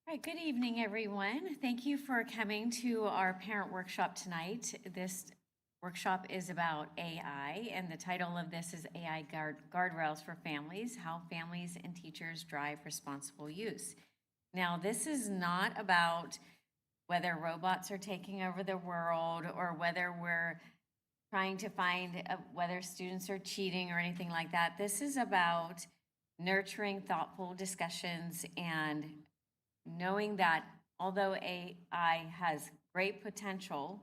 All right, good evening, everyone. Thank you for coming to our parent workshop tonight. This workshop is about AI, and the title of this is AI Guardrails for Families, How Families and Teachers Drive Responsible Use. Now, this is not about whether robots are taking over the world or whether we're trying to find whether students are cheating or anything like that. This is about nurturing thoughtful discussions and knowing that although AI has great potential,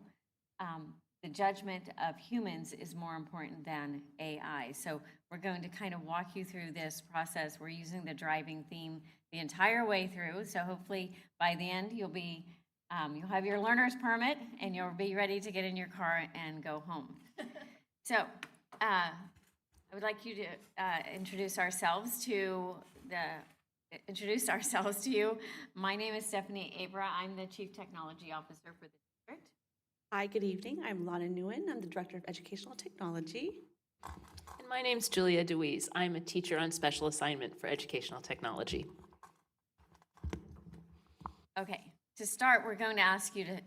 the judgment of humans is more important than AI. So we're going to kind of walk you through this process. We're using the driving theme the entire way through. So hopefully by the end you'll have your learner's permit and you'll be ready to get in your car and go home. So I would like you to introduce ourselves to you. My name is Stephanie Abra. I'm the Chief Technology Officer for the district. Hi, good evening. I'm Lana Nguyen. I'm the Director of Educational Technology. And my name's Julia DeWeese. I'm a teacher on special assignment for educational technology. Okay, to start, we're going to ask you to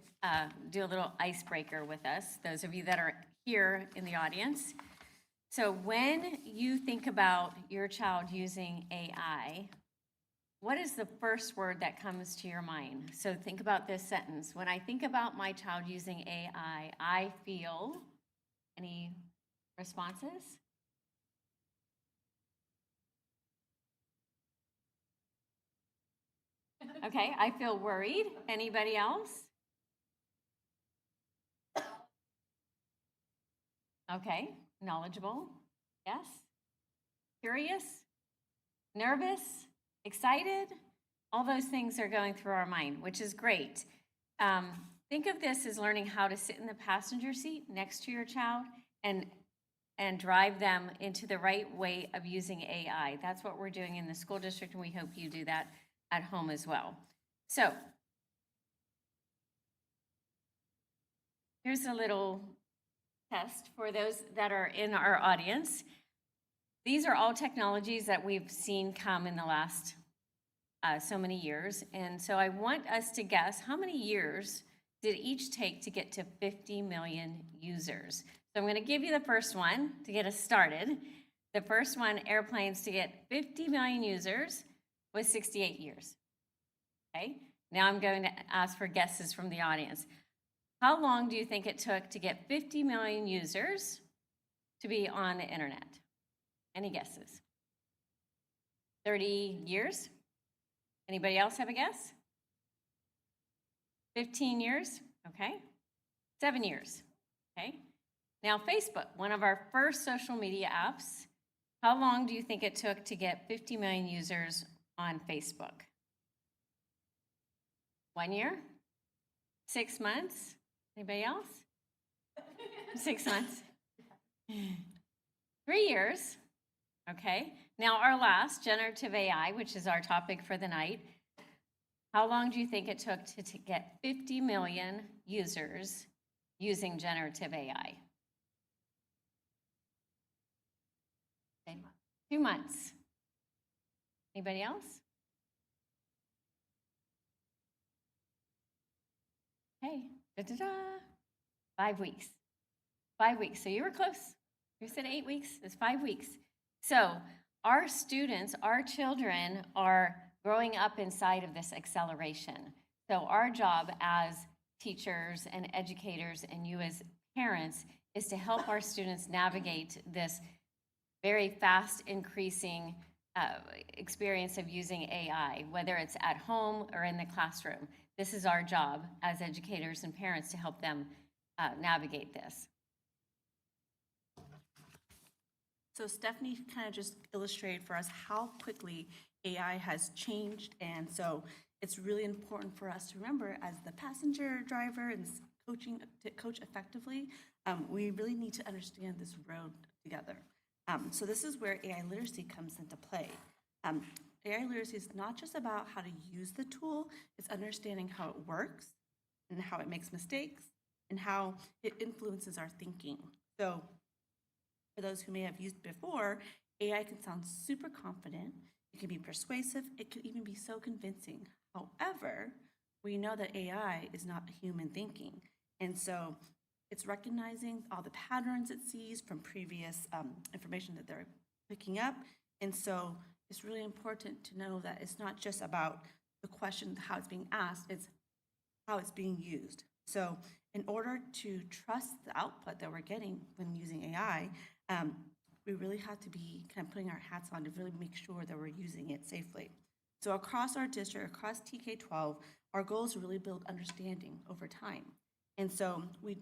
do a little icebreaker with us, those of you that are here in the audience. So when you think about your child using AI, what is the first word that comes to your mind? So think about this sentence. When I think about my child using AI, I feel. Any responses? Okay, I feel worried. Anybody else? Okay, knowledgeable. Yes. Curious? Nervous? Excited? All those things are going through our mind, which is great. Think of this as learning how to sit in the passenger seat next to your child and drive them into the right way of using AI. That's what we're doing in the school district, and we hope you do that at home as well. So here's a little test for those that are in our audience. These are all technologies that we've seen come in the last so many years. And so I want us to guess how many years did each take to get to 50 million users. So I'm going to give you the first one to get us started. The first one, airplanes, to get 50 million users was 68 years. Okay, now I'm going to ask for guesses from the audience. How long do you think it took to get 50 million users to be on the internet? Any guesses? 30 years? Anybody else have a guess? 15 years? Okay. 7 years? Okay. Now Facebook, one of our first social media apps, how long do you think it took to get 50 million users on Facebook? 1 year? 6 months? Anybody else? 6 months? 3 years? Okay, now our last, generative AI, which is our topic for the night. How long do you think it took to get 50 million users using generative AI? 2 months. Anybody else? Hey, da-da-da. 5 weeks. 5 weeks, so you were close. You said 8 weeks, it's 5 weeks. So our students, our children are growing up inside of this acceleration. So our job as teachers and educators and you as parents is to help our students navigate this very fast increasing experience of using AI, whether it's at home or in the classroom. This is our job as educators and parents to help them navigate this. So Stephanie kind of just illustrated for us how quickly AI has changed, and so it's really important for us to remember as the passenger driver and coaching to coach effectively, we really need to understand this road together. So this is where AI literacy comes into play. AI literacy is not just about how to use the tool, it's understanding how it works and how it makes mistakes and how it influences our thinking. So for those who may have used before, AI can sound super confident, it can be persuasive, it could even be so convincing. However, we know that AI is not human thinking. And so it's recognizing all the patterns it sees from previous information that they're picking up. And so it's really important to know that it's not just about the question, how it's being asked, it's how it's being used. So in order to trust the output that we're getting when using AI, we really have to be kind of putting our hats on to really make sure that we're using it safely. So across our district, across TK-12, our goal is to really build understanding over time. And so we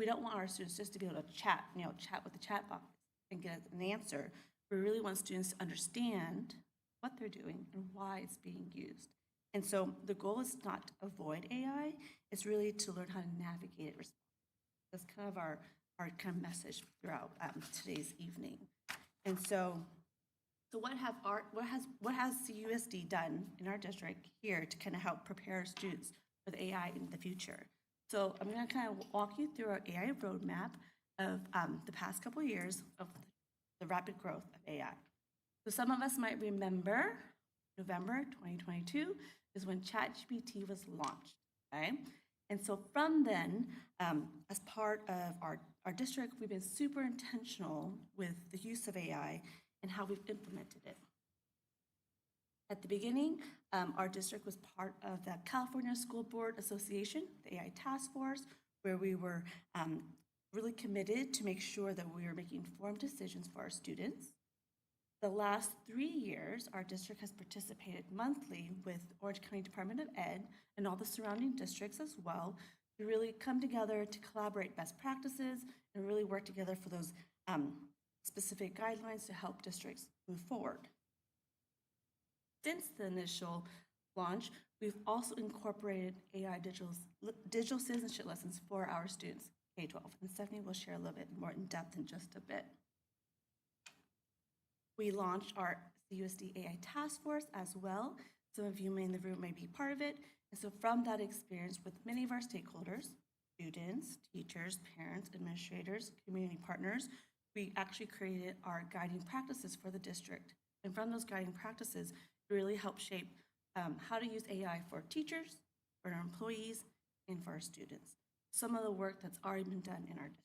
don't want our students just to be able to chat with the chat box and get an answer. We really want students to understand what they're doing and why it's being used. And so the goal is not to avoid AI, it's really to learn how to navigate it. That's kind of our kind of message throughout today's evening. And so what has CUSD done in our district here to kind of help prepare students for the AI in the future? So I'm going to kind of walk you through our AI roadmap of the past couple of years of the rapid growth of AI. So some of us might remember November 2022 is when ChatGPT was launched, okay? And so from then, as part of our district, we've been super intentional with the use of AI and how we've implemented it. At the beginning, our district was part of the California School Board Association, the AI Task Force, where we were really committed to make sure that we were making informed decisions for our students. The last 3 years, our district has participated monthly with Orange County Department of Ed and all the surrounding districts as well to really come together to collaborate best practices and really work together for those specific guidelines to help districts move forward. Since the initial launch, we've also incorporated AI digital citizenship lessons for our students, K-12. And Stephanie will share a little bit more in depth in just a bit. We launched our CUSD AI Task Force as well. Some of you in the room may be part of it. And so from that experience with many of our stakeholders, students, teachers, parents, administrators, community partners, we actually created our guiding practices for the district. And from those guiding practices, it really helped shape how to use AI for teachers, for our employees, and for our students. Some of the work that's already been done in our district.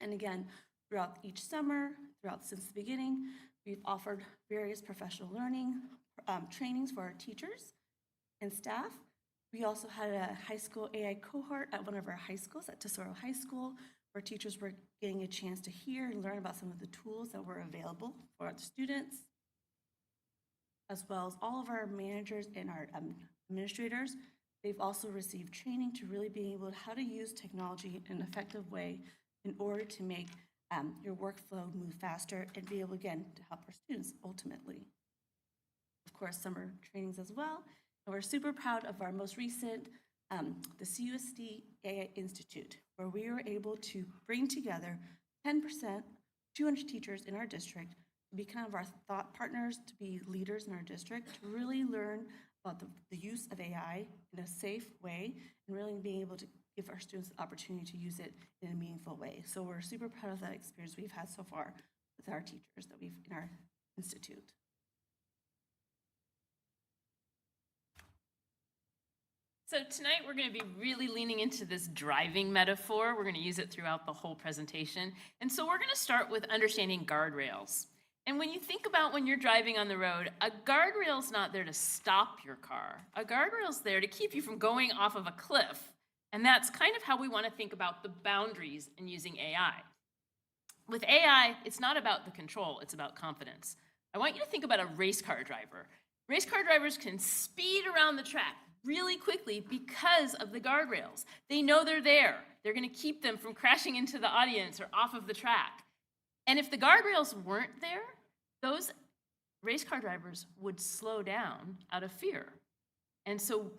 And again, throughout each summer, since the beginning, we've offered various professional learning trainings for our teachers and staff. We also had a high school AI cohort at one of our high schools, at Tesoro High School, where teachers were getting a chance to hear and learn about some of the tools that were available for our students, as well as all of our managers and our administrators. They've also received training to really be able to how to use technology in an effective way in order to make your workflow move faster and be able, again, to help our students ultimately. Of course, summer trainings as well. And we're super proud of our most recent, the CUSD AI Institute, where we were able to bring together 10%, 200 teachers in our district to be kind of our thought partners, to be leaders in our district, to really learn about the use of AI in a safe way and really being able to give our students the opportunity to use it in a meaningful way. So we're super proud of that experience we've had so far with our teachers that we've in our institute. So tonight we're going to be really leaning into this driving metaphor. We're going to use it throughout the whole presentation. And so we're going to start with understanding guardrails. And when you think about when you're driving on the road, a guardrail's not there to stop your car. A guardrail's there to keep you from going off of a cliff. And that's kind of how we want to think about the boundaries in using AI. With AI, it's not about the control, it's about confidence. I want you to think about a race car driver. Race car drivers can speed around the track really quickly because of the guardrails. They know they're there. They're going to keep them from crashing into the audience or off of the track. And if the guardrails weren't there, those race car drivers would slow down out of fear. And so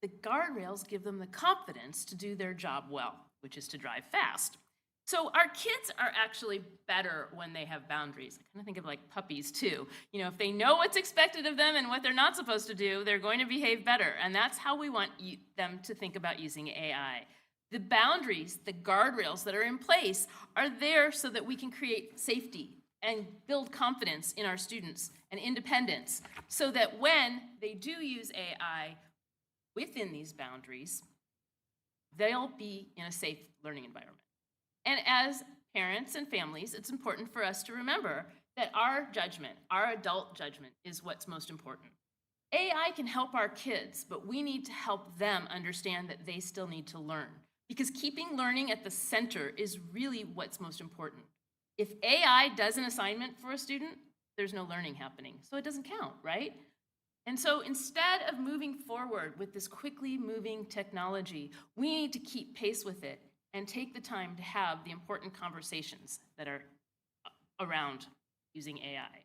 the guardrails give them the confidence to do their job well, which is to drive fast. So our kids are actually better when they have boundaries. I kind of think of like puppies too. You know, if they know what's expected of them and what they're not supposed to do, they're going to behave better. And that's how we want them to think about using AI. The boundaries, the guardrails that are in place are there so that we can create safety and build confidence in our students and independence so that when they do use AI within these boundaries, they'll be in a safe learning environment. And as parents and families, it's important for us to remember that our judgment, our adult judgment, is what's most important. AI can help our kids, but we need to help them understand that they still need to learn, because keeping learning at the center is really what's most important. If AI does an assignment for a student, there's no learning happening, so it doesn't count, right? And so instead of moving forward with this quickly moving technology, we need to keep pace with it and take the time to have the important conversations that are around using AI.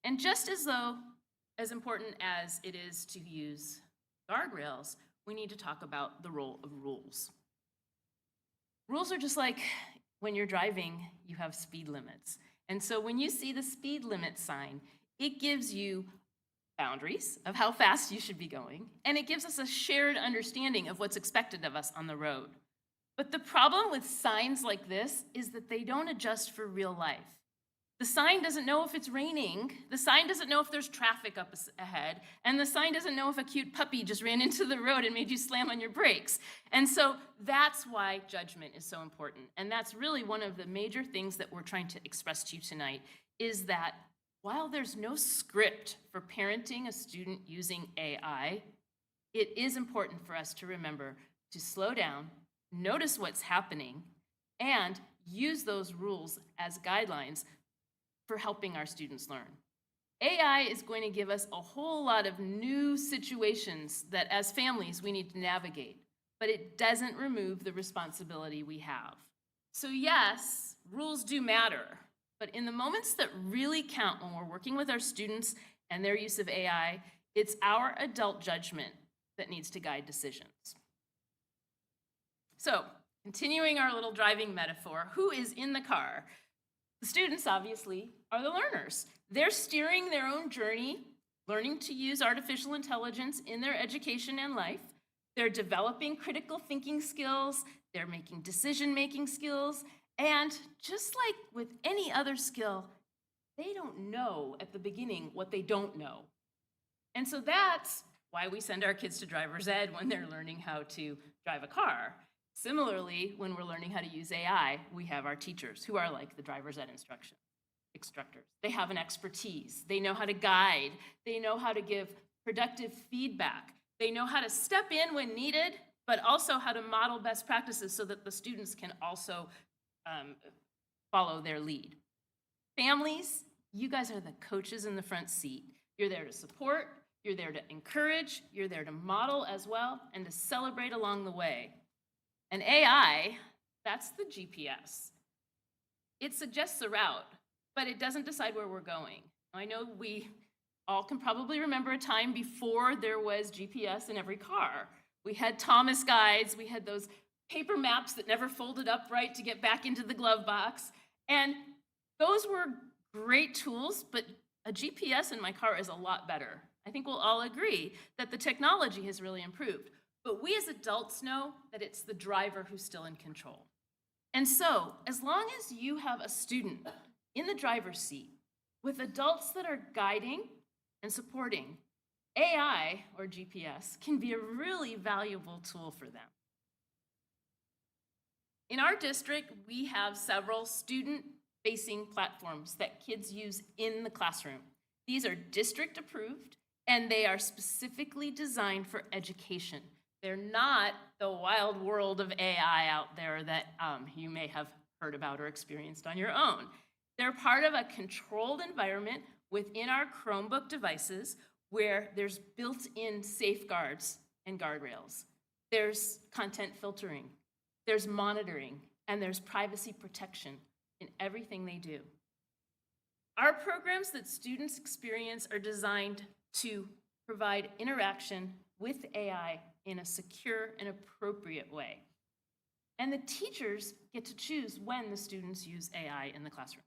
And just as important as it is to use guardrails, we need to talk about the role of rules. Rules are just like when you're driving, you have speed limits. And so when you see the speed limit sign, it gives you boundaries of how fast you should be going, and it gives us a shared understanding of what's expected of us on the road. But the problem with signs like this is that they don't adjust for real life. The sign doesn't know if it's raining, the sign doesn't know if there's traffic up ahead, and the sign doesn't know if a cute puppy just ran into the road and made you slam on your brakes. And so that's why judgment is so important. And that's really one of the major things that we're trying to express to you tonight, is that while there's no script for parenting a student using AI, it is important for us to remember to slow down, notice what's happening, and use those rules as guidelines for helping our students learn. AI is going to give us a whole lot of new situations that as families we need to navigate, but it doesn't remove the responsibility we have. So yes, rules do matter, but in the moments that really count when we're working with our students and their use of AI, it's our adult judgment that needs to guide decisions. So, continuing our little driving metaphor, who is in the car? The students, obviously, are the learners. They're steering their own journey, learning to use artificial intelligence in their education and life. They're developing critical thinking skills, they're making decision-making skills, and just like with any other skill, they don't know at the beginning what they don't know. And so that's why we send our kids to driver's ed when they're learning how to drive a car. Similarly, when we're learning how to use AI, we have our teachers who are like the driver's ed instructors. They have an expertise. They know how to guide. They know how to give productive feedback. They know how to step in when needed, but also how to model best practices so that the students can also follow their lead. Families, you guys are the coaches in the front seat. You're there to support, you're there to encourage, you're there to model as well, and to celebrate along the way. And AI, that's the GPS. It suggests a route, but it doesn't decide where we're going. I know we all can probably remember a time before there was GPS in every car. We had Thomas guides, we had those paper maps that never folded up right to get back into the glove box. And those were great tools, but a GPS in my car is a lot better. I think we'll all agree that the technology has really improved. But we as adults know that it's the driver who's still in control. And so, as long as you have a student in the driver's seat with adults that are guiding and supporting, AI, or GPS, can be a really valuable tool for them. In our district, we have several student-facing platforms that kids use in the classroom. These are district approved, and they are specifically designed for education. They're not the wild world of AI out there that you may have heard about or experienced on your own. They're part of a controlled environment within our Chromebook devices where there's built-in safeguards and guardrails. There's content filtering, there's monitoring, and there's privacy protection in everything they do. Our programs that students experience are designed to provide interaction with AI in a secure and appropriate way. And the teachers get to choose when the students use AI in the classroom.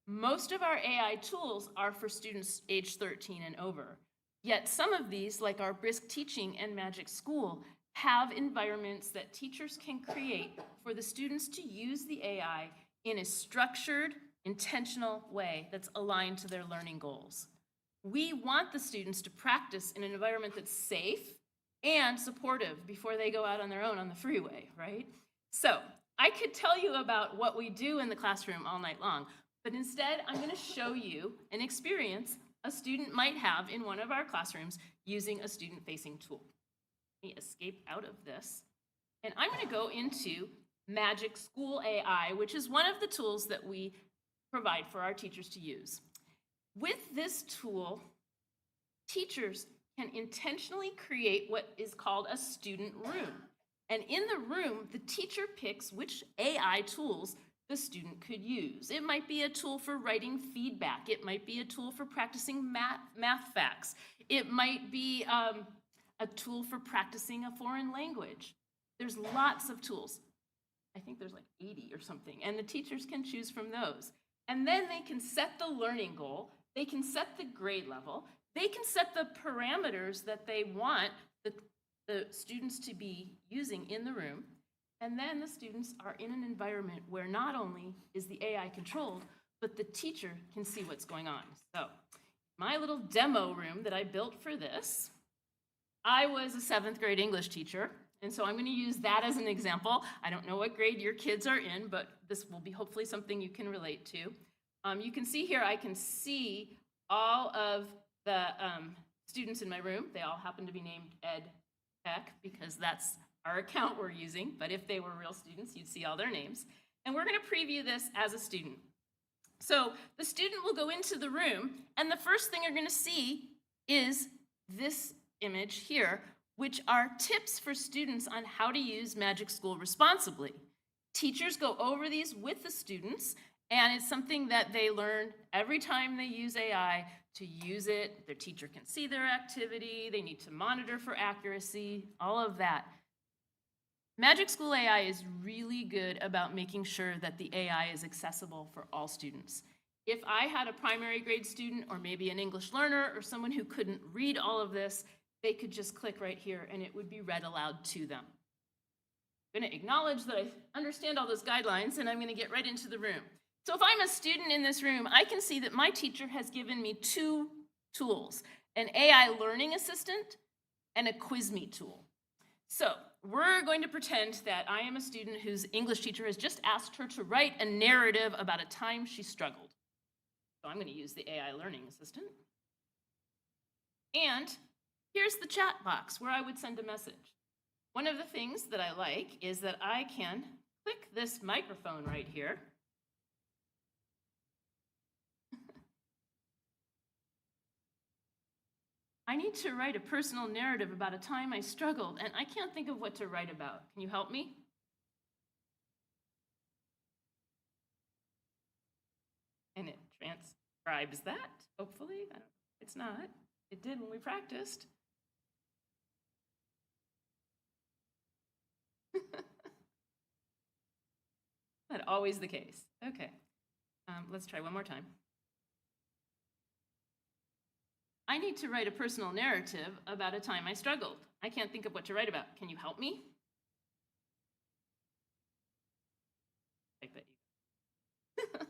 Most of our AI tools are for students age 13 and over. Yet some of these, like our Brisk Teaching and Magic School, have environments that teachers can create for the students to use the AI in a structured intentional way that's aligned to their learning goals. We want the students to practice in an environment that's safe and supportive before they go out on their own on the freeway, right? So I could tell you about what we do in the classroom all night long, but instead I'm going to show you an experience a student might have in one of our classrooms using a student-facing tool. Let me escape out of this. And I'm going to go into Magic School AI, which is one of the tools that we provide for our teachers to use. With this tool, teachers can intentionally create what is called a student room. And in the room, the teacher picks which AI tools the student could use. It might be a tool for writing feedback. It might be a tool for practicing math facts. It might be a tool for practicing a foreign language. There's lots of tools. I think there's like 80 or something, and the teachers can choose from those. And then they can set the learning goal, they can set the grade level, they can set the parameters that they want the students to be using in the room, and then the students are in an environment where not only is the AI controlled, but the teacher can see what's going on. So my little demo room that I built for this, I was a 7th grade English teacher, and so I'm going to use that as an example. I don't know what grade your kids are in, but this will be hopefully something you can relate to. You can see here, I can see all of the students in my room. They all happen to be named Ed Tech because that's our account we're using, but if they were real students, you'd see all their names. And we're going to preview this as a student. So the student will go into the room, and the first thing you're going to see is this image here, which are tips for students on how to use Magic School responsibly. Teachers go over these with the students, and it's something that they learn every time they use AI to use it. Their teacher can see their activity, they need to monitor for accuracy, all of that. Magic School AI is really good about making sure that the AI is accessible for all students. If I had a primary grade student or maybe an English learner or someone who couldn't read all of this, they could just click right here and it would be read aloud to them. I'm going to acknowledge that I understand all those guidelines and I'm going to get right into the room. So if I'm a student in this room, I can see that my teacher has given me 2 tools, an AI learning assistant and a Quiz Me tool. So we're going to pretend that I am a student whose English teacher has just asked her to write a narrative about a time she struggled. So I'm going to use the AI learning assistant. And here's the chat box where I would send a message. One of the things that I like is that I can click this microphone right here. I need to write a personal narrative about a time I struggled, and I can't think of what to write about. Can you help me? And it transcribes that, hopefully. It's not. It did when we practiced. Not always the case. Okay. Let's try one more time. I need to write a personal narrative about a time I struggled. I can't think of what to write about. Can you help me? I bet you.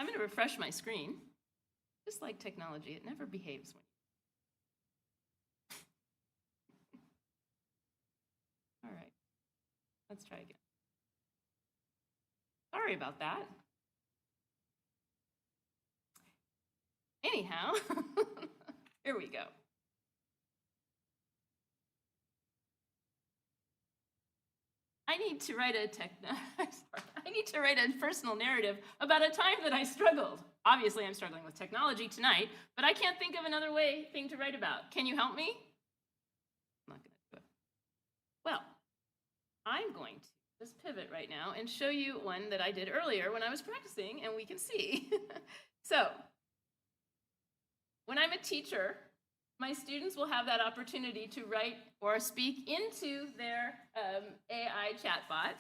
I'm going to refresh my screen. Just like technology, it never behaves when All right. Let's try again. Sorry about that. Anyhow, here we go. I need to write a personal narrative about a time that I struggled. Obviously, I'm struggling with technology tonight, but I can't think of another thing to write about. Can you help me? I'm not going to do it. Well, I'm going to just pivot right now and show you one that I did earlier when I was practicing, and we can see. So, when I'm a teacher, my students will have that opportunity to write or speak into their AI chatbot,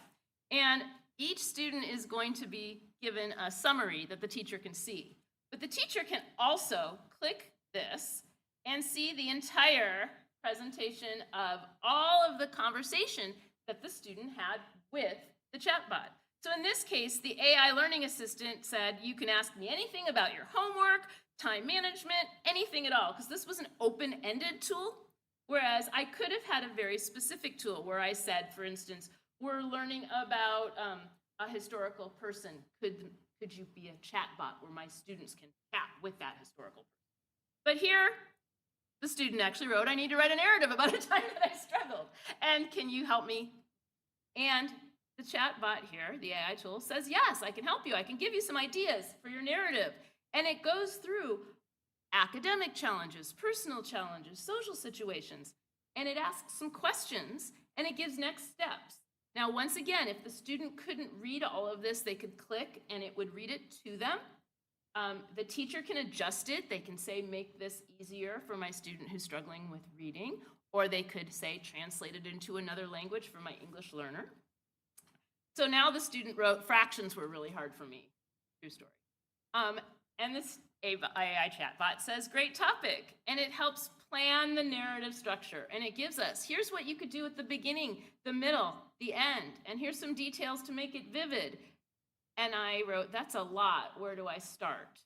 and each student is going to be given a summary that the teacher can see. But the teacher can also click this and see the entire presentation of all of the conversation that the student had with the chatbot. So in this case, the AI learning assistant said, you can ask me anything about your homework, time management, anything at all, because this was an open-ended tool, whereas I could have had a very specific tool where I said, for instance, we're learning about a historical person. Could you be a chatbot where my students can chat with that historical person? But here, the student actually wrote, I need to write a narrative about a time that I struggled. And can you help me? And the chatbot here, the AI tool, says, yes, I can help you. I can give you some ideas for your narrative. And it goes through academic challenges, personal challenges, social situations, and it asks some questions, and it gives next steps. Now, once again, if the student couldn't read all of this, they could click and it would read it to them. The teacher can adjust it. They can say, make this easier for my student who's struggling with reading, or they could say, translate it into another language for my English learner. So now the student wrote, fractions were really hard for me. True story. And this AI chatbot says, great topic. And it helps plan the narrative structure. And it gives us, here's what you could do at the beginning, the middle, the end. And here's some details to make it vivid. And I wrote, that's a lot. Where do I start?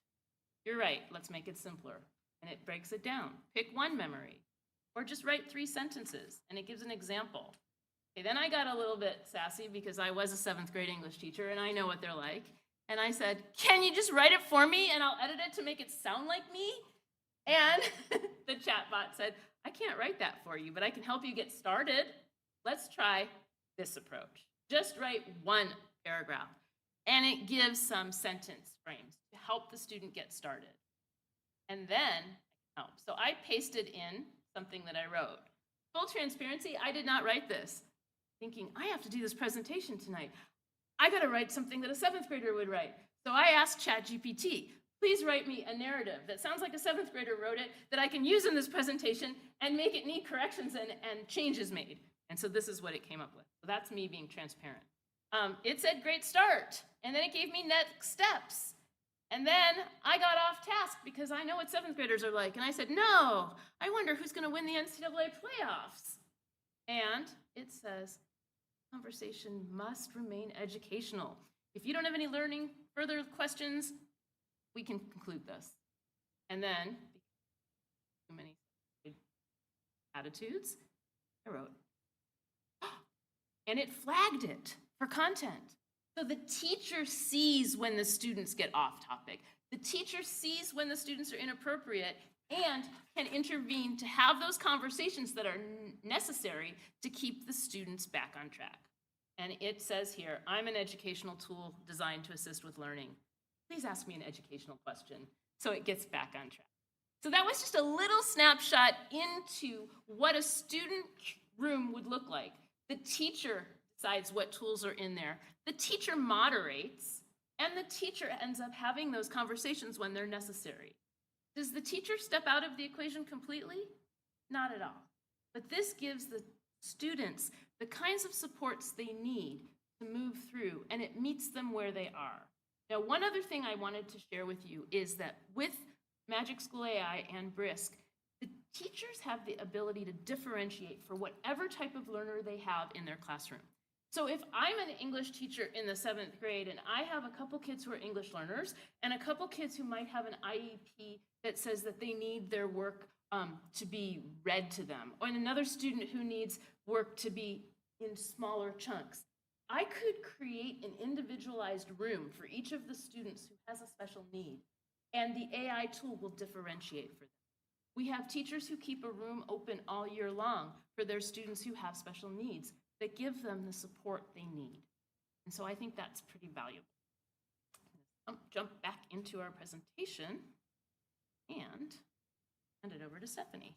You're right. Let's make it simpler. And it breaks it down. Pick one memory. Or just write 3 sentences. And it gives an example. Okay, then I got a little bit sassy because I was a 7th grade English teacher and I know what they're like. And I said, can you just write it for me and I'll edit it to make it sound like me? And the chatbot said, I can't write that for you, but I can help you get started. Let's try this approach. Just write 1 paragraph. And it gives some sentence frames to help the student get started. And then, so I pasted in something that I wrote. Full transparency, I did not write this. Thinking, I have to do this presentation tonight. I got to write something that a 7th grader would write. So I asked ChatGPT, please write me a narrative that sounds like a 7th grader wrote it that I can use in this presentation and make it need corrections and changes made. And so this is what it came up with. So that's me being transparent. It said, great start. And then it gave me next steps. And then I got off task because I know what 7th graders are like. And I said, no, I wonder who's going to win the NCAA playoffs. And it says, conversation must remain educational. If you don't have any further questions, we can conclude this. And then, too many attitudes, I wrote, and it flagged it for content. So the teacher sees when the students get off topic. The teacher sees when the students are inappropriate and can intervene to have those conversations that are necessary to keep the students back on track. And it says here, I'm an educational tool designed to assist with learning. Please ask me an educational question. So it gets back on track. So that was just a little snapshot into what a student room would look like. The teacher decides what tools are in there. The teacher moderates, and the teacher ends up having those conversations when they're necessary. Does the teacher step out of the equation completely? Not at all. But this gives the students the kinds of supports they need to move through, and it meets them where they are. Now, one other thing I wanted to share with you is that with Magic School AI and Brisk, the teachers have the ability to differentiate for whatever type of learner they have in their classroom. So if I'm an English teacher in the 7th grade and I have a couple kids who are English learners and a couple kids who might have an IEP that says that they need their work to be read to them, or another student who needs work to be in smaller chunks, I could create an individualized room for each of the students who has a special need, and the AI tool will differentiate for them. We have teachers who keep a room open all year long for their students who have special needs that give them the support they need. And so I think that's pretty valuable. Jump back into our presentation and hand it over to Stephanie.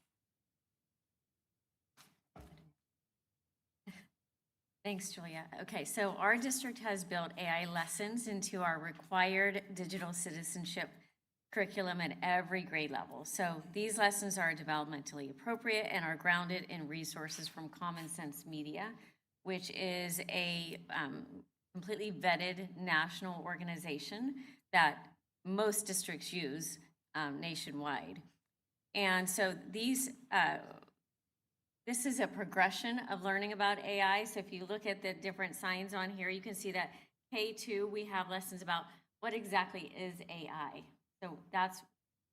Thanks, Julia. Okay, so our district has built AI lessons into our required digital citizenship curriculum at every grade level. So these lessons are developmentally appropriate and are grounded in resources from Common Sense Media, which is a completely vetted national organization that most districts use nationwide. And so these this is a progression of learning about AI. So if you look at the different signs on here, you can see that K2, we have lessons about what exactly is AI. So that's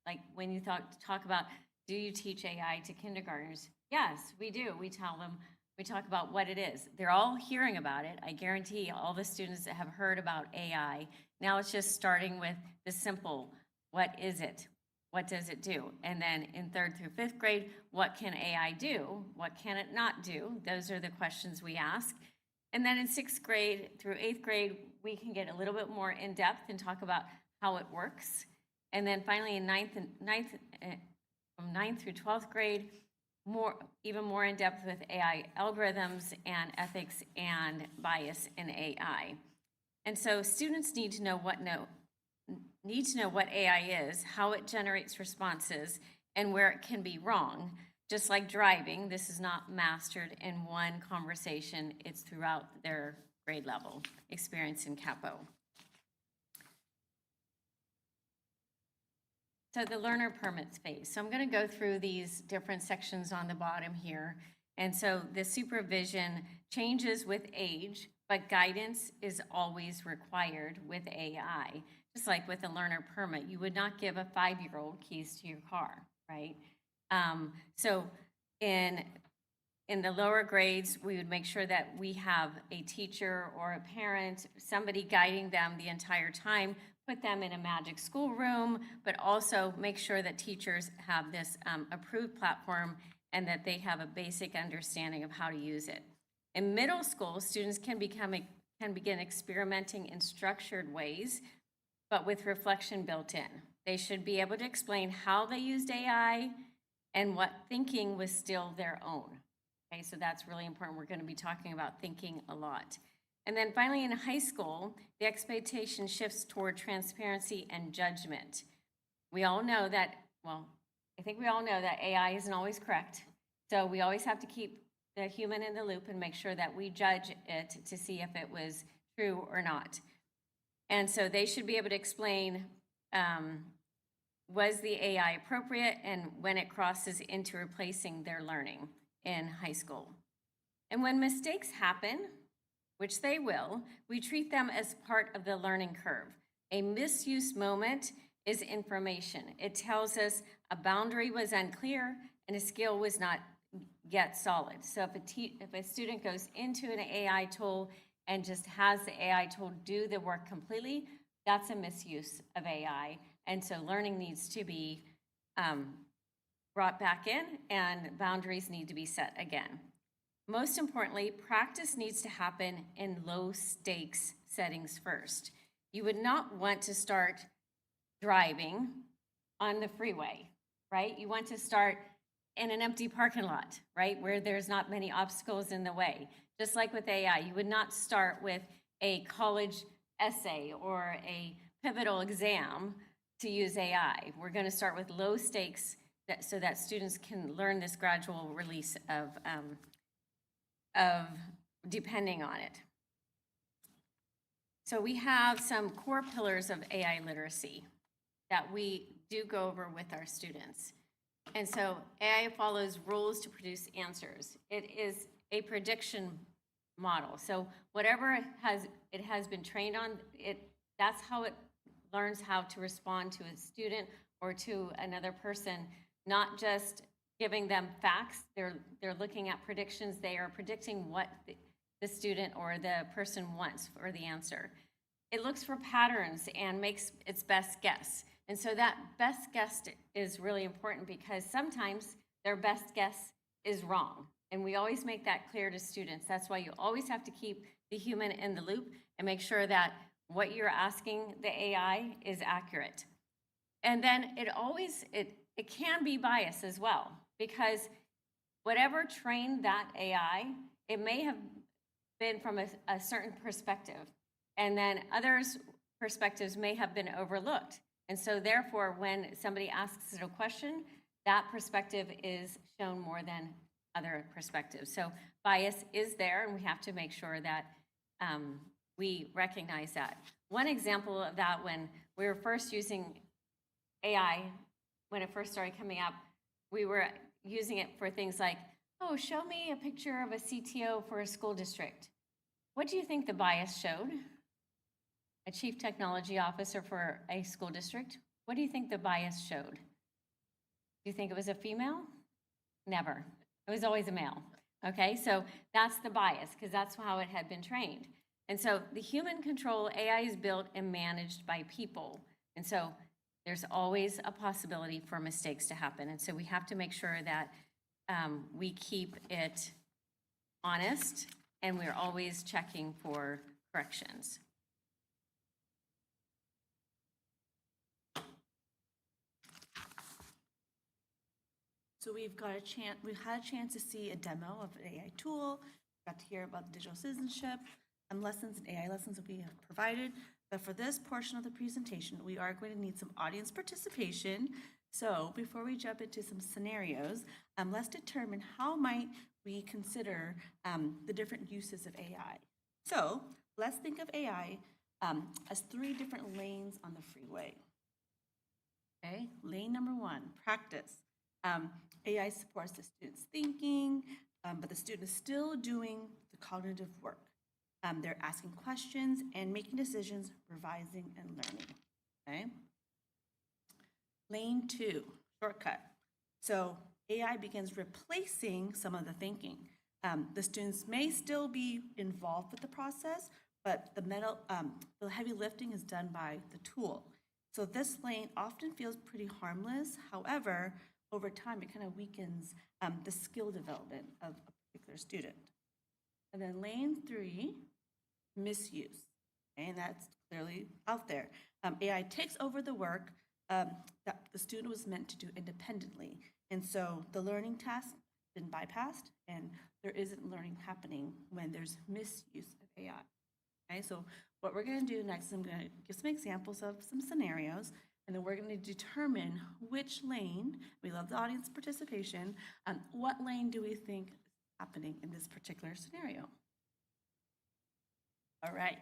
like when you talk about, do you teach AI to kindergartners? Yes, we do. We tell them, we talk about what it is. They're all hearing about it. I guarantee all the students that have heard about AI. Now it's just starting with the simple, what is it? What does it do? And then in 3rd through 5th grade, what can AI do? What can it not do? Those are the questions we ask. And then in 6th grade through 8th grade, we can get a little bit more in depth and talk about how it works. And then finally in from 9th through 12th grade, even more in depth with AI algorithms and ethics and bias in AI. And so students need to know what AI is, how it generates responses, and where it can be wrong. Just like driving, this is not mastered in one conversation, it's throughout their grade level experience in Capo. So the learner permits phase. So I'm going to go through these different sections on the bottom here. And so the supervision changes with age, but guidance is always required with AI. Just like with a learner permit, you would not give a 5-year-old keys to your car, right? So in the lower grades, we would make sure that we have a teacher or a parent, somebody guiding them the entire time, put them in a magic schoolroom, but also make sure that teachers have this approved platform and that they have a basic understanding of how to use it. In middle school, students can begin experimenting in structured ways, but with reflection built in. They should be able to explain how they used AI and what thinking was still their own. Okay, so that's really important. We're going to be talking about thinking a lot. And then finally in high school, the expectation shifts toward transparency and judgment. We all know that, well, I think we all know that AI isn't always correct. So we always have to keep the human in the loop and make sure that we judge it to see if it was true or not. And so they should be able to explain, was the AI appropriate and when it crosses into replacing their learning in high school. And when mistakes happen, which they will, we treat them as part of the learning curve. A misuse moment is information. It tells us a boundary was unclear and a skill was not yet solid. So if a student goes into an AI tool and just has the AI tool do the work completely, that's a misuse of AI. And so learning needs to be brought back in and boundaries need to be set again. Most importantly, practice needs to happen in low stakes settings first. You would not want to start driving on the freeway, right? You want to start in an empty parking lot, right? Where there's not many obstacles in the way. Just like with AI, you would not start with a college essay or a pivotal exam to use AI. We're going to start with low stakes so that students can learn this gradual release of depending on it. So we have some core pillars of AI literacy that we do go over with our students. And so AI follows rules to produce answers. It is a prediction model. So whatever it has been trained on, that's how it learns how to respond to a student or to another person, not just giving them facts. They're looking at predictions. They are predicting what the student or the person wants for the answer. It looks for patterns and makes its best guess. And so that best guess is really important because sometimes their best guess is wrong. And we always make that clear to students. That's why you always have to keep the human in the loop and make sure that what you're asking the AI is accurate. And then it can be biased as well, because whatever trained that AI, it may have been from a certain perspective, and then others' perspectives may have been overlooked. And so therefore, when somebody asks it a question, that perspective is shown more than other perspectives. So bias is there, and we have to make sure that we recognize that. One example of that, when we were first using AI, when it first started coming up, we were using it for things like, Oh, show me a picture of a CTO for a school district. What do you think the bias showed? A chief technology officer for a school district? What do you think the bias showed? Do you think it was a female? Never. It was always a male. Okay, so that's the bias because that's how it had been trained. And so the human control AI is built and managed by people. And so there's always a possibility for mistakes to happen. And so we have to make sure that we keep it honest and we're always checking for corrections. So we've had a chance to see a demo of an AI tool, got to hear about digital citizenship and lessons and AI lessons that we have provided. But for this portion of the presentation, we are going to need some audience participation. So before we jump into some scenarios, let's determine how might we consider the different uses of AI. So let's think of AI as 3 different lanes on the freeway. Okay, lane number 1, practice. AI supports the student's thinking, but the student is still doing the cognitive work. They're asking questions and making decisions, revising and learning. Okay. Lane 2, shortcut. So AI begins replacing some of the thinking. The students may still be involved with the process, but the heavy lifting is done by the tool. So this lane often feels pretty harmless. However, over time, it kind of weakens the skill development of a particular student. And then lane 3, misuse. Okay, and that's clearly out there. AI takes over the work that the student was meant to do independently. And so the learning task has been bypassed, and there isn't learning happening when there's misuse of AI. Okay, so what we're going to do next is I'm going to give some examples of some scenarios, and then we're going to determine which lane, we love the audience participation, what lane do we think is happening in this particular scenario? All right,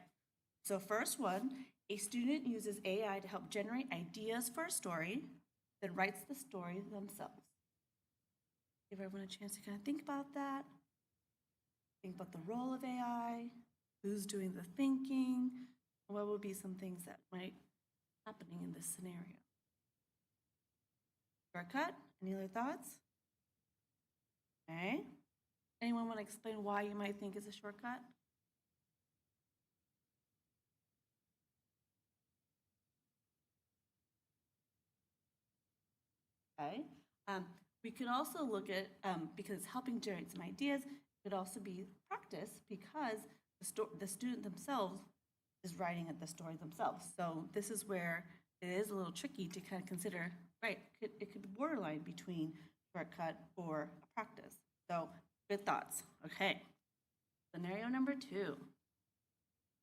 so first one, a student uses AI to help generate ideas for a story, then writes the story themselves. Give everyone a chance to kind of think about that. Think about the role of AI, who's doing the thinking, what would be some things that might happening in this scenario. Shortcut, any other thoughts? Okay. Anyone want to explain why you might think it's a shortcut? Okay. We could also look at, because it's helping generate some ideas, it could also be practice because the student themselves is writing the story themselves. So this is where it is a little tricky to kind of consider, right, it could be borderline between shortcut or a practice. So good thoughts. Okay. Scenario number 2.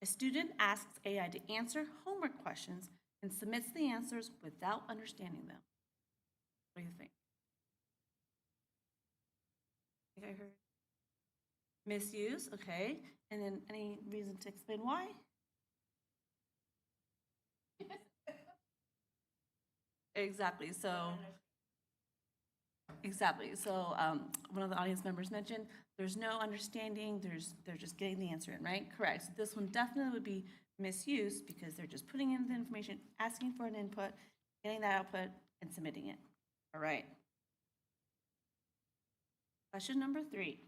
A student asks AI to answer homework questions and submits the answers without understanding them. What do you think? I think I heard misuse, okay. And then any reason to explain why? Exactly. So one of the audience members mentioned there's no understanding. They're just getting the answer in, right? Correct. So this one definitely would be misuse because they're just putting in the information, asking for an input, getting that output, and submitting it. All right. Question number 3.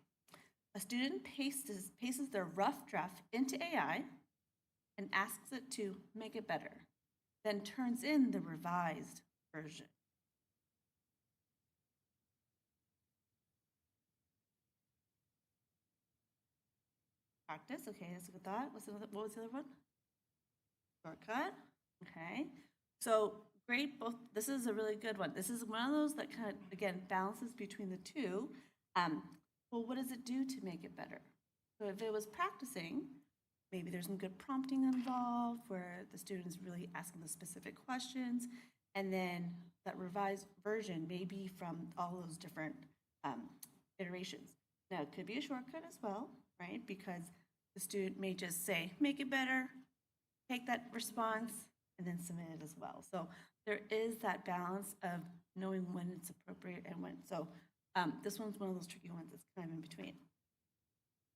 A student pastes their rough draft into AI and asks it to make it better, then turns in the revised version. Practice, okay, that's a good thought. What was the other one? Shortcut, okay. So great, this is a really good one. This is one of those that kind of, again, balances between the two. Well, what does it do to make it better? So if it was practicing, maybe there's some good prompting involved where the student's really asking the specific questions, and then that revised version may be from all those different iterations. Now, it could be a shortcut as well, right? Because the student may just say, make it better, take that response, and then submit it as well. So there is that balance of knowing when it's appropriate and when. So This one's one of those tricky ones. It's kind of in between.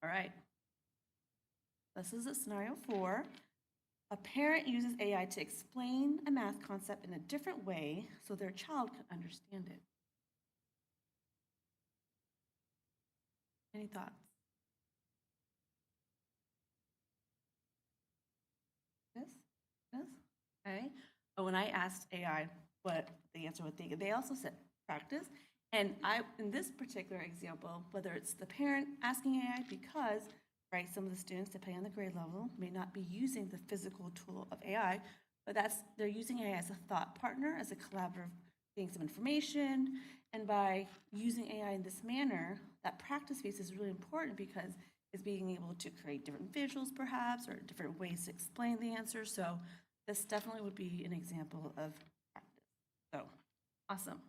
All right. This is a scenario 4. A parent uses AI to explain a math concept in a different way so their child can understand it. Any thoughts? Yes? Yes? Okay. But when I asked AI what the answer would think, they also said practice. And in this particular example, whether it's the parent asking AI because, right, some of the students, depending on the grade level, may not be using the physical tool of AI, but they're using AI as a thought partner, as a collaborative, getting some information. And by using AI in this manner, that practice piece is really important because it's being able to create different visuals perhaps, or different ways to explain the answer. So this definitely would be an example of practice. So, awesome.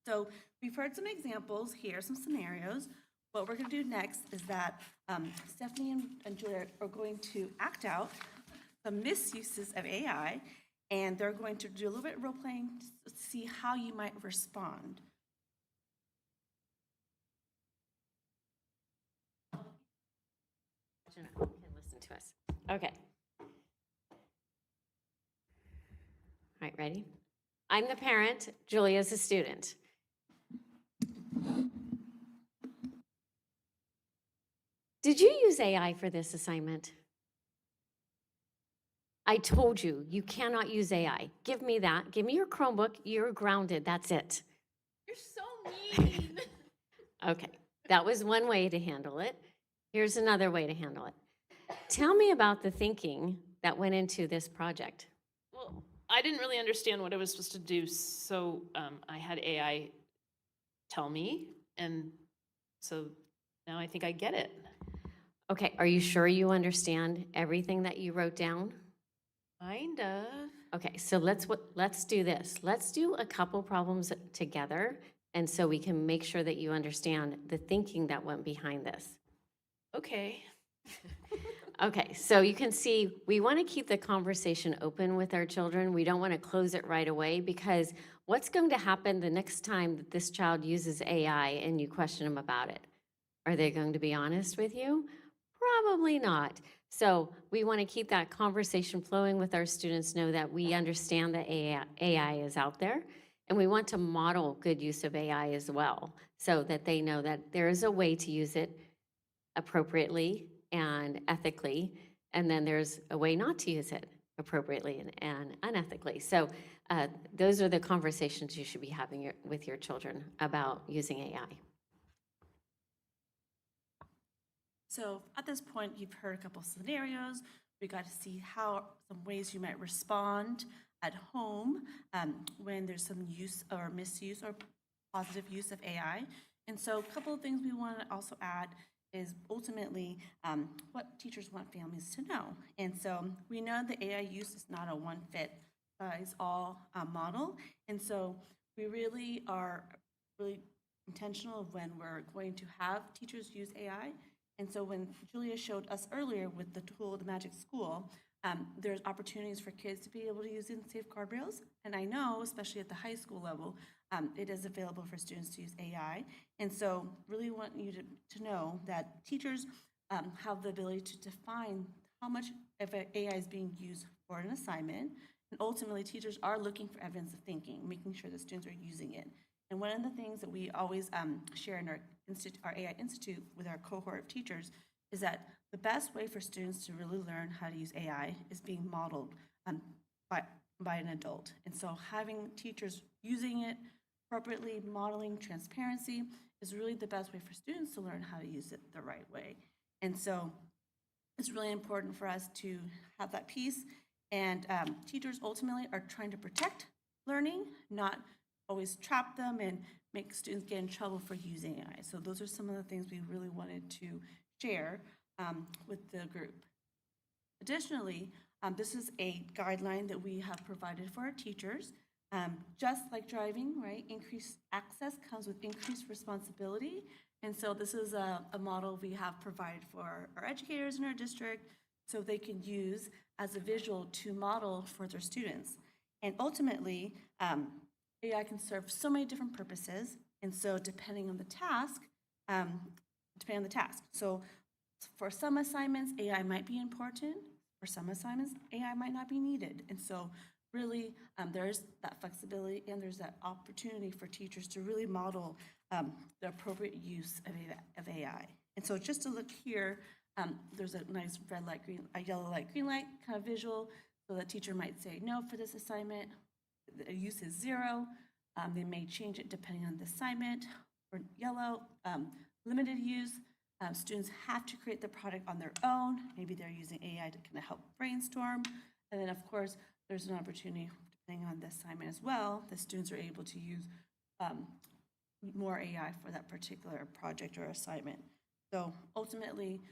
So we've heard some examples here, some scenarios. What we're going to do next is that Stephanie and Julia are going to act out some misuses of AI, and they're going to do a little bit of role playing to see how you might respond. Can listen to us. Okay. All right, ready? I'm the parent, Julia's the student. Did you use AI for this assignment? I told you, you cannot use AI. Give me that. Give me your Chromebook. You're grounded. That's it. You're so mean. Okay, that was one way to handle it. Here's another way to handle it. Tell me about the thinking that went into this project. Well, I didn't really understand what I was supposed to do, so I had AI tell me, and so now I think I get it. Okay, are you sure you understand everything that you wrote down? Kind of. Okay, so let's do this. Let's do a couple problems together, and so we can make sure that you understand the thinking that went behind this. Okay. Okay, so you can see we want to keep the conversation open with our children. We don't want to close it right away, because what's going to happen the next time that this child uses AI and you question them about it? Are they going to be honest with you? Probably not. So we want to keep that conversation flowing with our students, know that we understand that AI is out there, and we want to model good use of AI as well, so that they know that there is a way to use it appropriately and ethically, and then there's a way not to use it appropriately and unethically. So those are the conversations you should be having with your children about using AI. So at this point, you've heard a couple scenarios. We got to see how some ways you might respond at home when there's some use or misuse or positive use of AI. And so a couple of things we want to also add is ultimately what teachers want families to know. And so we know that AI use is not a one-fit-size-all model. And so we really are really intentional of when we're going to have teachers use AI. And so when Julia showed us earlier with the tool, the Magic School, there's opportunities for kids to be able to use it in safe guardrails. And I know, especially at the high school level, it is available for students to use AI. And so really want you to know that teachers have the ability to define how much of AI is being used for an assignment. And ultimately, teachers are looking for evidence of thinking, making sure that students are using it. And one of the things that we always share in our AI Institute with our cohort of teachers is that the best way for students to really learn how to use AI is being modeled by an adult. And so having teachers using it appropriately, modeling transparency is really the best way for students to learn how to use it the right way. And so it's really important for us to have that piece. And teachers ultimately are trying to protect learning, not always trap them and make students get in trouble for using AI. So those are some of the things we really wanted to share with the group. Additionally, this is a guideline that we have provided for our teachers. Just like driving, right? Increased access comes with increased responsibility. And so this is a model we have provided for our educators in our district so they can use as a visual to model for their students. And ultimately, AI can serve so many different purposes. And so depending on the task, So for some assignments, AI might be important. For some assignments, AI might not be needed. And so really, there's that flexibility and there's that opportunity for teachers to really model the appropriate use of AI. And so just to look here, there's a nice red light, a yellow light, green light kind of visual. So the teacher might say, no, for this assignment, the use is 0. They may change it depending on the assignment. For yellow, limited use. Students have to create the product on their own. Maybe they're using AI to kind of help brainstorm. And then, of course, there's an opportunity, depending on the assignment as well, the students are able to use more AI for that particular project or assignment. So ultimately,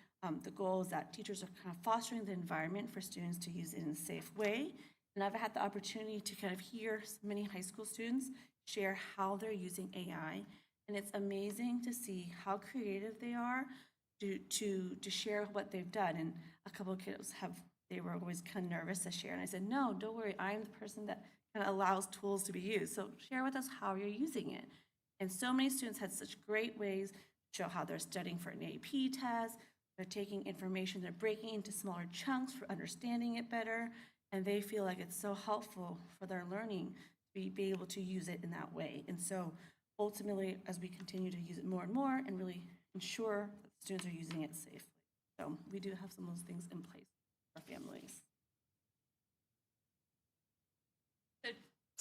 the goal is that teachers are kind of fostering the environment for students to use it in a safe way. And I've had the opportunity to kind of hear many high school students share how they're using AI. And it's amazing to see how creative they are to share what they've done. And a couple of kids they were always kind of nervous to share. And I said, no, don't worry. I'm the person that kind of allows tools to be used. So share with us how you're using it. And so many students had such great ways to show how they're studying for an AP test. They're taking information, they're breaking into smaller chunks for understanding it better. And they feel like it's so helpful for their learning to be able to use it in that way. And so ultimately, as we continue to use it more and more and really ensure that students are using it safely. So we do have some of those things in place for families. So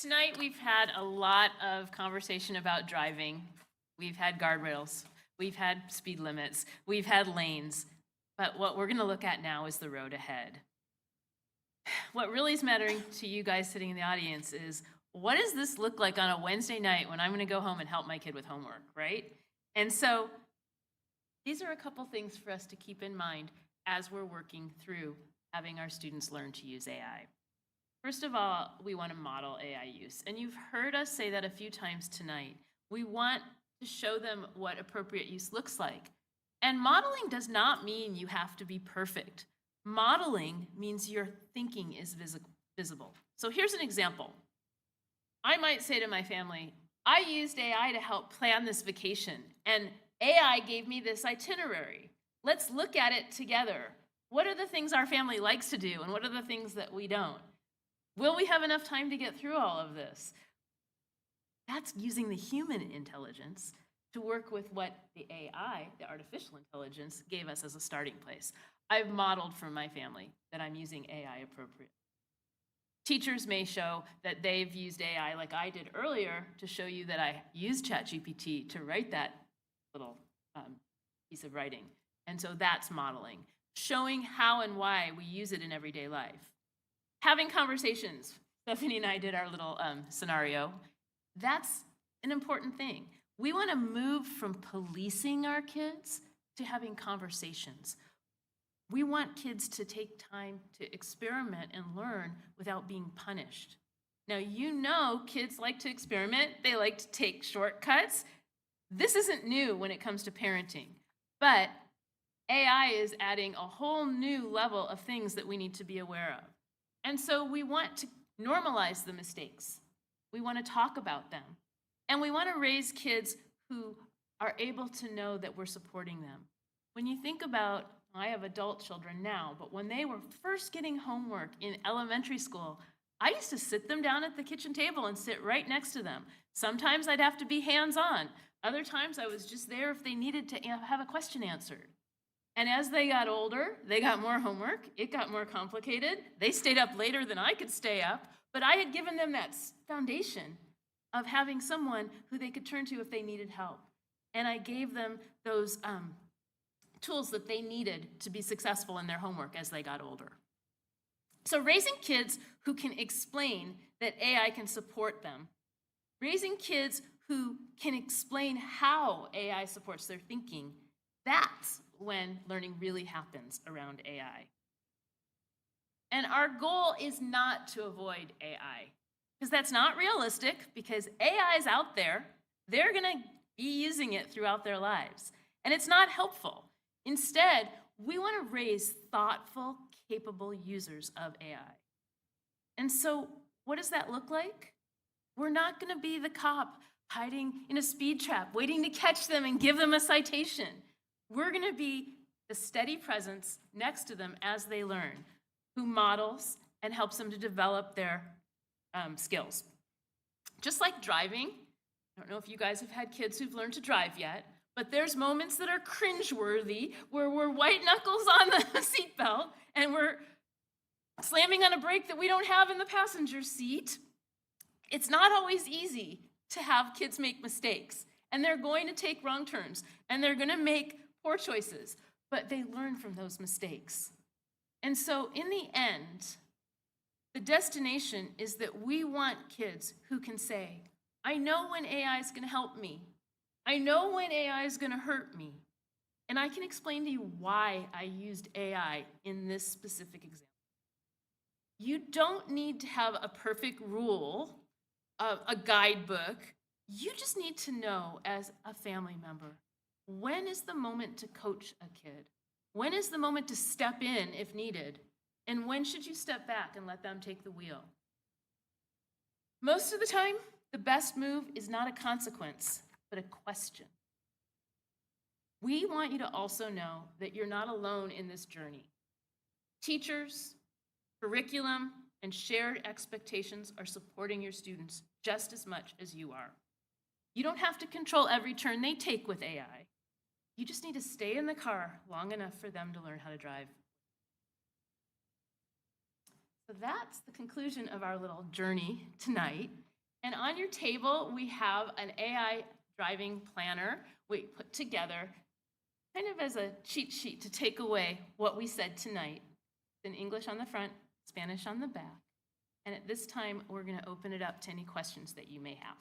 tonight we've had a lot of conversation about driving. We've had guardrails, we've had speed limits, we've had lanes, but what we're gonna look at now is the road ahead. What really is mattering to you guys sitting in the audience is, what does this look like on a Wednesday night when I'm gonna go home and help my kid with homework, right? And so these are a couple things for us to keep in mind as we're working through having our students learn to use AI. First of all, we want to model AI use. And you've heard us say that a few times tonight. We want to show them what appropriate use looks like. And modeling does not mean you have to be perfect. Modeling means your thinking is visible. So here's an example. I might say to my family, I used AI to help plan this vacation, and AI gave me this itinerary. Let's look at it together. What are the things our family likes to do, and what are the things that we don't? Will we have enough time to get through all of this? That's using the human intelligence to work with what the AI, the artificial intelligence, gave us as a starting place. I've modeled for my family that I'm using AI appropriately. Teachers may show that they've used AI like I did earlier to show you that I used ChatGPT to write that little piece of writing. And so that's modeling, showing how and why we use it in everyday life. Having conversations. Stephanie and I did our little scenario. That's an important thing. We want to move from policing our kids to having conversations. We want kids to take time to experiment and learn without being punished. Now, you know kids like to experiment. They like to take shortcuts. This isn't new when it comes to parenting, but AI is adding a whole new level of things that we need to be aware of. And so we want to normalize the mistakes. We want to talk about them. And we want to raise kids who are able to know that we're supporting them. When you think about, I have adult children now, but when they were first getting homework in elementary school, I used to sit them down at the kitchen table and sit right next to them. Sometimes I'd have to be hands-on. Other times I was just there if they needed to have a question answered. And as they got older, they got more homework. It got more complicated. They stayed up later than I could stay up, but I had given them that foundation of having someone who they could turn to if they needed help. And I gave them those tools that they needed to be successful in their homework as they got older. So raising kids who can explain that AI can support them, raising kids who can explain how AI supports their thinking, that's when learning really happens around AI. And our goal is not to avoid AI, because that's not realistic, because AI is out there. They're going to be using it throughout their lives, and it's not helpful. Instead, we want to raise thoughtful, capable users of AI. And so what does that look like? We're not going to be the cop hiding in a speed trap, waiting to catch them and give them a citation. We're going to be the steady presence next to them as they learn, who models and helps them to develop their skills. Just like driving, I don't know if you guys have had kids who've learned to drive yet, but there's moments that are cringeworthy where we're white knuckles on the seatbelt and we're slamming on a brake that we don't have in the passenger seat. It's not always easy to have kids make mistakes, and they're going to take wrong turns, and they're going to make poor choices, but they learn from those mistakes. And so in the end, the destination is that we want kids who can say, I know when AI is going to help me. I know when AI is going to hurt me. And I can explain to you why I used AI in this specific example. You don't need to have a perfect rule, a guidebook. You just need to know as a family member, when is the moment to coach a kid? When is the moment to step in if needed? And when should you step back and let them take the wheel? Most of the time, the best move is not a consequence, but a question. We want you to also know that you're not alone in this journey. Teachers, curriculum, and shared expectations are supporting your students just as much as you are. You don't have to control every turn they take with AI. You just need to stay in the car long enough for them to learn how to drive. So that's the conclusion of our little journey tonight. And on your table, we have an AI driving planner we put together kind of as a cheat sheet to take away what we said tonight. In English on the front, Spanish on the back. And at this time, we're going to open it up to any questions that you may have.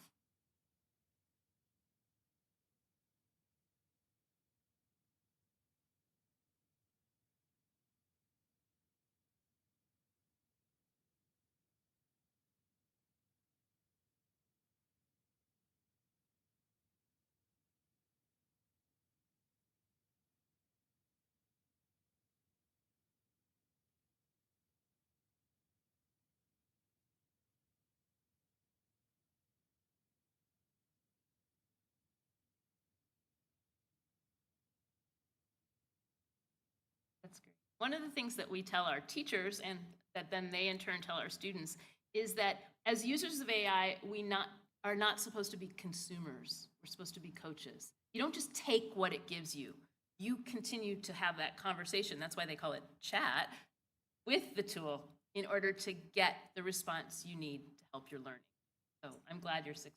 That's great. One of the things that we tell our teachers, and that then they in turn tell our students, is that as users of AI, we are not supposed to be consumers. We're supposed to be coaches. You don't just take what it gives you. You continue to have that conversation. That's why they call it chat with the tool in order to get the response you need to help your learning. So I'm glad you're 6.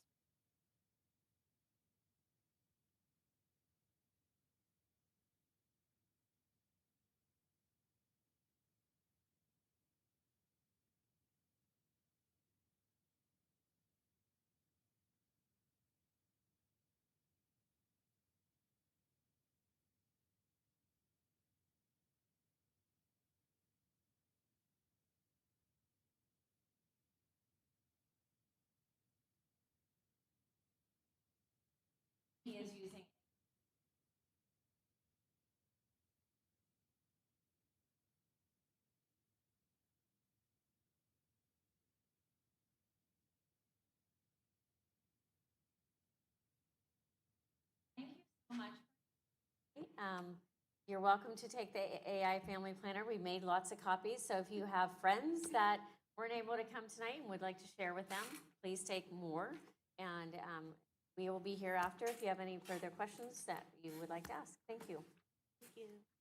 He is using. Thank you so much. You're welcome to take the AI Family Planner. We made lots of copies, so if you have friends that weren't able to come tonight and would like to share with them, please take more. And we will be here after if you have any further questions that you would like to ask. Thank you. Thank you.